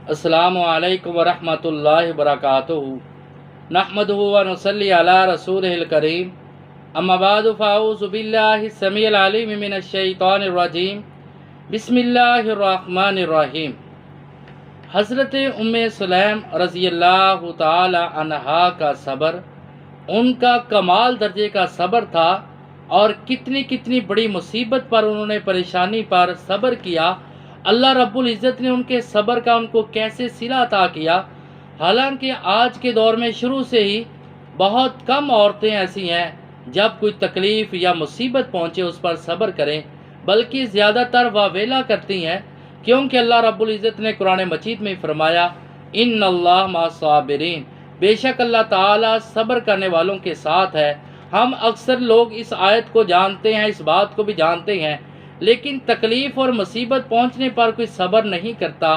السلام علیکم ورحمۃ اللہ وبرکاتہ نحمدہ و نصلی علی رسولہ الکریم اما بعد فاعوذ باللہ السمیع العلیم من الشیطان الرجیم بسم اللہ الرحمن الرحیم۔ حضرت ام سلیم رضی اللہ تعالی عنہا کا صبر ان کا کمال درجے کا صبر تھا، اور کتنی بڑی مصیبت پر انہوں نے پریشانی پر صبر کیا۔ اللہ رب العزت نے ان کے صبر کا ان کو کیسے صلہ عطا کیا۔ حالانکہ آج کے دور میں شروع سے ہی بہت کم عورتیں ایسی ہیں جب کوئی تکلیف یا مصیبت پہنچے اس پر صبر کریں، بلکہ زیادہ تر واویلا کرتی ہیں، کیونکہ اللہ رب العزت نے قرآن مجید میں فرمایا ان اللہ مع الصابرین، بے شک اللہ تعالیٰ صبر کرنے والوں کے ساتھ ہے۔ ہم اکثر لوگ اس آیت کو جانتے ہیں، اس بات کو بھی جانتے ہیں، لیکن تکلیف اور مصیبت پہنچنے پر کوئی صبر نہیں کرتا،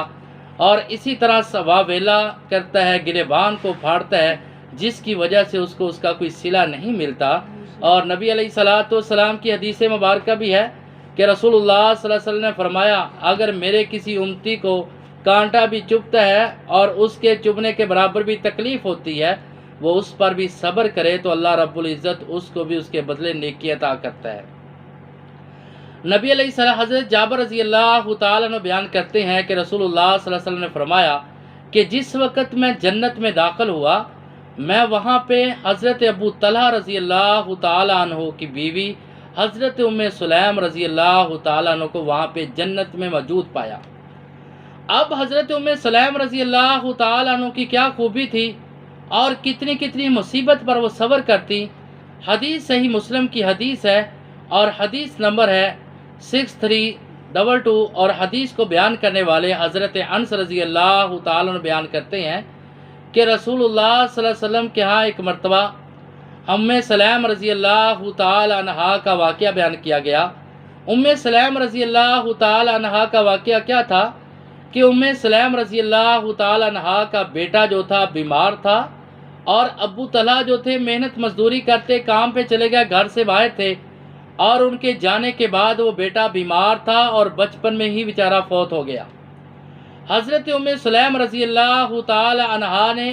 اور اسی طرح واویلا کرتا ہے، گریبان کو پھاڑتا ہے، جس کی وجہ سے اس کو اس کا کوئی صلہ نہیں ملتا۔ اور نبی علیہ الصلاۃ والسلام کی حدیث مبارکہ بھی ہے کہ رسول اللہ صلی اللہ علیہ وسلم نے فرمایا اگر میرے کسی امتی کو کانٹا بھی چبھتا ہے اور اس کے چبھنے کے برابر بھی تکلیف ہوتی ہے، وہ اس پر بھی صبر کرے تو اللہ رب العزت اس کو بھی اس کے بدلے نیکی عطا کرتا ہے۔ نبی علیہ السلام حضرت جابر رضی اللہ تعالیٰ عنہ بیان کرتے ہیں کہ رسول اللہ صلی اللہ علیہ وسلم نے فرمایا کہ جس وقت میں جنت میں داخل ہوا، میں وہاں پہ حضرت ابو طلحہ رضی اللہ تعالیٰ عنہ کی بیوی حضرت ام سلیم رضی اللہ تعالیٰ عنہ کو وہاں پہ جنت میں موجود پایا۔ اب حضرت ام سلیم رضی اللہ تعالیٰ عنہ کی کیا خوبی تھی اور کتنی مصیبت پر وہ صبر کرتی۔ حدیث صحیح مسلم کی حدیث ہے، اور حدیث نمبر ہے 6322، اور حدیث کو بیان کرنے والے حضرت انس رضی اللہ تعالیٰ عنہ بیان کرتے ہیں کہ رسول اللہ صلی اللہ علیہ وسلم کے ہاں ایک مرتبہ ام سلیم رضی اللہ تعالیٰ عنہا کا واقعہ بیان کیا گیا۔ ام سلیم رضی اللہ تعالیٰ عنہا کا واقعہ کیا تھا کہ ام سلیم رضی اللہ تعالیٰ عنہا کا بیٹا جو تھا بیمار تھا، اور ابو طلحہ جو تھے محنت مزدوری کرتے، کام پہ چلے گئے، گھر سے باہر تھے، اور ان کے جانے کے بعد وہ بیٹا بیمار تھا اور بچپن میں ہی بیچارہ فوت ہو گیا۔ حضرت ام سلیم رضی اللہ تعالی عنہا نے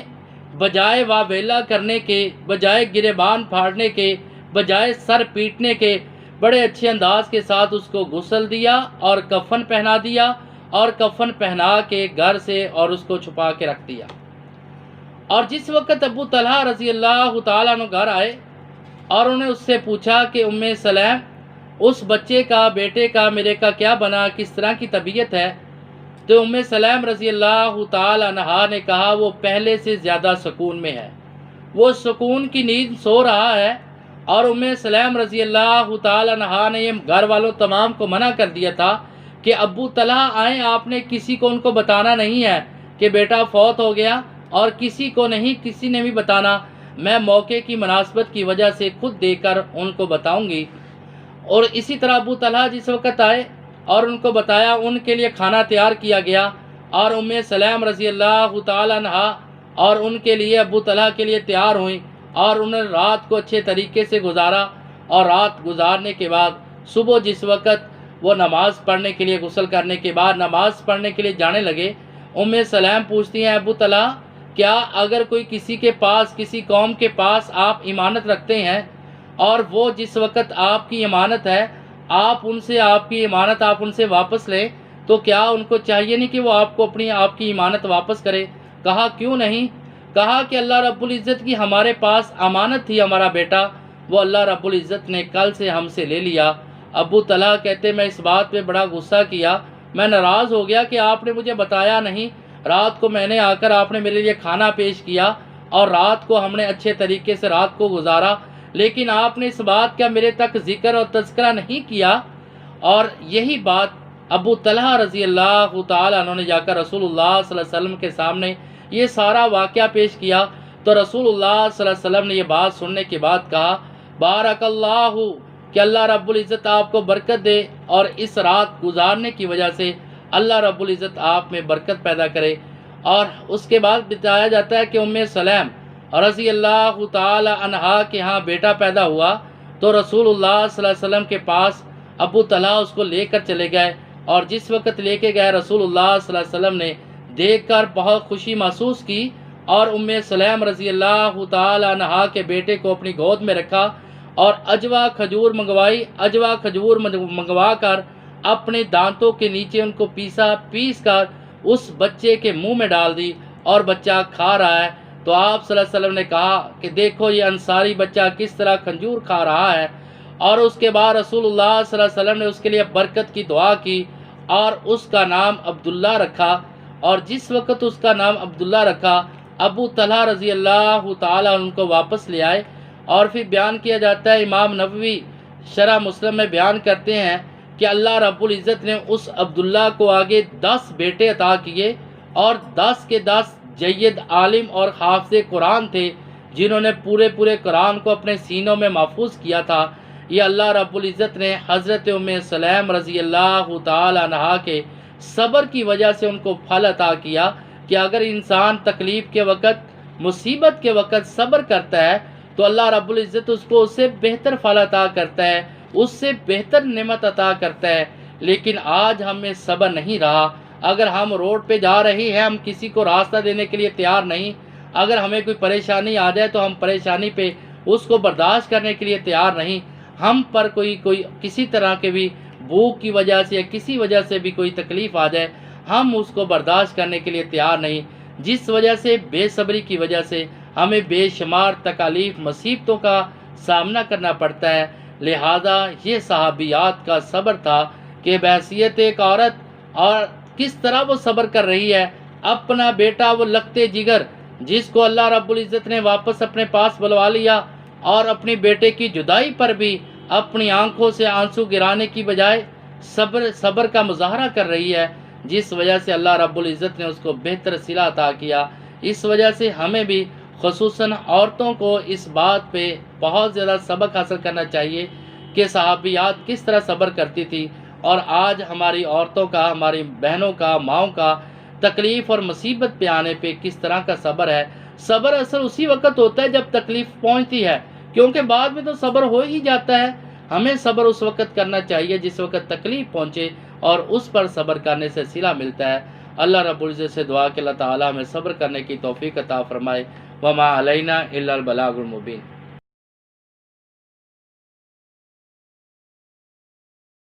بجائے واویلا کرنے کے، بجائے گریبان پھاڑنے کے، بجائے سر پیٹنے کے، بڑے اچھے انداز کے ساتھ اس کو غسل دیا اور کفن پہنا دیا، اور کفن پہنا کے گھر سے اور اس کو چھپا کے رکھ دیا۔ اور جس وقت ابو طلحہ رضی اللہ تعالیٰ عنہ گھر آئے اور انہوں نے اس سے پوچھا کہ ام سلیم اس بچے کا، بیٹے کا، میرے کا کیا بنا، کس طرح کی طبیعت ہے، تو ام سلیم رضی اللہ تعالی عنہا نے کہا وہ پہلے سے زیادہ سکون میں ہے، وہ سکون کی نیند سو رہا ہے۔ اور ام سلیم رضی اللہ تعالی عنہا نے یہ گھر والوں تمام کو منع کر دیا تھا کہ ابو طلحہ آئیں، آپ نے کسی کو ان کو بتانا نہیں ہے کہ بیٹا فوت ہو گیا، اور کسی کو نہیں، کسی نے بھی بتانا، میں موقع کی مناسبت کی وجہ سے خود دے کر ان کو بتاؤں گی۔ اور اسی طرح ابو طلحہ جس وقت آئے اور ان کو بتایا، ان کے لیے کھانا تیار کیا گیا، اور ام سلیم رضی اللہ تعالی عنہا اور ان کے لیے، ابو طلحہ کے لیے تیار ہوئیں، اور انہوں نے رات کو اچھے طریقے سے گزارا، اور رات گزارنے کے بعد صبح جس وقت وہ نماز پڑھنے کے لیے، غسل کرنے کے بعد نماز پڑھنے کے لیے جانے لگے، ام سلیم پوچھتی ہیں ابو طلحہ کیا اگر کوئی کسی کے پاس، کسی قوم کے پاس آپ امانت رکھتے ہیں، اور وہ جس وقت آپ کی امانت ہے، آپ ان سے آپ کی امانت آپ ان سے واپس لیں، تو کیا ان کو چاہیے نہیں کہ وہ آپ کو آپ کی امانت واپس کرے؟ کہا کیوں نہیں؟ کہا کہ اللہ رب العزت کی ہمارے پاس امانت تھی، ہمارا بیٹا، وہ اللہ رب العزت نے کل سے ہم سے لے لیا۔ ابو طلحہ کہتے میں اس بات پہ بڑا غصہ کیا، میں ناراض ہو گیا کہ آپ نے مجھے بتایا نہیں، رات کو میں نے آ کر آپ نے میرے لیے کھانا پیش کیا، اور رات کو ہم نے اچھے طریقے سے رات کو گزارا، لیکن آپ نے اس بات کا میرے تک ذکر اور تذکرہ نہیں کیا۔ اور یہی بات ابو طلحہ رضی اللہ تعالیٰ عنہ نے جا کر رسول اللہ صلی اللہ علیہ وسلم کے سامنے یہ سارا واقعہ پیش کیا، تو رسول اللہ صلی اللہ علیہ وسلم نے یہ بات سننے کے بعد کہا بارک اللہ، کہ اللہ رب العزت آپ کو برکت دے، اور اس رات گزارنے کی وجہ سے اللہ رب العزت آپ میں برکت پیدا کرے۔ اور اس کے بعد بتایا جاتا ہے کہ ام سلیم رضی اللہ تعالی عنہا کے ہاں بیٹا پیدا ہوا، تو رسول اللہ صلی اللہ علیہ وسلم کے پاس ابو طلحہ اس کو لے کر چلے گئے، اور جس وقت لے کے گئے رسول اللہ صلی اللہ علیہ وسلم نے دیکھ کر بہت خوشی محسوس کی اور سلیم رضی اللہ تعالی عنہا کے بیٹے کو اپنی گود میں رکھا اور اجوا کھجور منگوائی۔ اجوا کھجور منگوا کر اپنے دانتوں کے نیچے ان کو پیس کر اس بچے کے منہ میں ڈال دی اور بچہ کھا رہا ہے۔ تو آپ صلی اللہ علیہ وسلم نے کہا کہ دیکھو یہ انصاری بچہ کس طرح کھجور کھا رہا ہے، اور اس کے بعد رسول اللہ صلی اللہ علیہ وسلم نے اس کے لیے برکت کی دعا کی اور اس کا نام عبداللہ رکھا۔ اور جس وقت اس کا نام عبداللہ رکھا، ابو طلحہ رضی اللہ تعالیٰ ان کو واپس لے آئے۔ اور پھر بیان کیا جاتا ہے، امام نووی شرح مسلم میں بیان کرتے ہیں کہ اللہ رب العزت نے اس عبداللہ کو آگے 10 بیٹے عطا کیے، اور 10 کے 10 جید عالم اور حافظ قرآن تھے، جنہوں نے پورے قرآن کو اپنے سینوں میں محفوظ کیا تھا۔ یہ اللہ رب العزت نے حضرت سلیم رضی اللہ تعالی عنہا کے صبر کی وجہ سے ان کو پھل عطا کیا کہ اگر انسان تکلیف کے وقت، مصیبت کے وقت صبر کرتا ہے تو اللہ رب العزت اس کو اس سے بہتر پھل عطا کرتا ہے، اس سے بہتر نعمت عطا کرتا ہے۔ لیکن آج ہمیں صبر نہیں رہا۔ اگر ہم روڈ پہ جا رہے ہیں، ہم کسی کو راستہ دینے کے لیے تیار نہیں، اگر ہمیں کوئی پریشانی آ جائے تو ہم پریشانی پہ اس کو برداشت کرنے کے لیے تیار نہیں، ہم پر کوئی کسی طرح کے بھی بھوک کی وجہ سے یا کسی وجہ سے بھی کوئی تکلیف آ جائے، ہم اس کو برداشت کرنے کے لیے تیار نہیں، جس وجہ سے بے صبری کی وجہ سے ہمیں بے شمار تکالیف، مصیبتوں کا سامنا کرنا پڑتا ہے۔ لہذا یہ صحابیات کا صبر تھا کہ بحیثیت ایک عورت، اور کس طرح وہ صبر کر رہی ہے، اپنا بیٹا وہ لختے جگر جس کو اللہ رب العزت نے واپس اپنے پاس بلوا لیا، اور اپنی بیٹے کی جدائی پر بھی اپنی آنکھوں سے آنسو گرانے کی بجائے صبر کا مظاہرہ کر رہی ہے، جس وجہ سے اللہ رب العزت نے اس کو بہتر صلہ عطا کیا۔ اس وجہ سے ہمیں بھی خصوصاً عورتوں کو اس بات پہ بہت زیادہ سبق حاصل کرنا چاہیے کہ صحابیات کس طرح صبر کرتی تھی، اور آج ہماری عورتوں کا، ہماری بہنوں کا، ماؤں کا تکلیف اور مصیبت پہ آنے پہ کس طرح کا صبر ہے۔ صبر اصل اسی وقت ہوتا ہے جب تکلیف پہنچتی ہے، کیونکہ بعد میں تو صبر ہو ہی جاتا ہے۔ ہمیں صبر اس وقت کرنا چاہیے جس وقت تکلیف پہنچے، اور اس پر صبر کرنے سے صلہ ملتا ہے۔ اللہ رب العزت سے دعا کہ اللہ تعالیٰ ہمیں صبر کرنے کی توفیق عطا فرمائے۔ وما علینا الا البلاغ المبین۔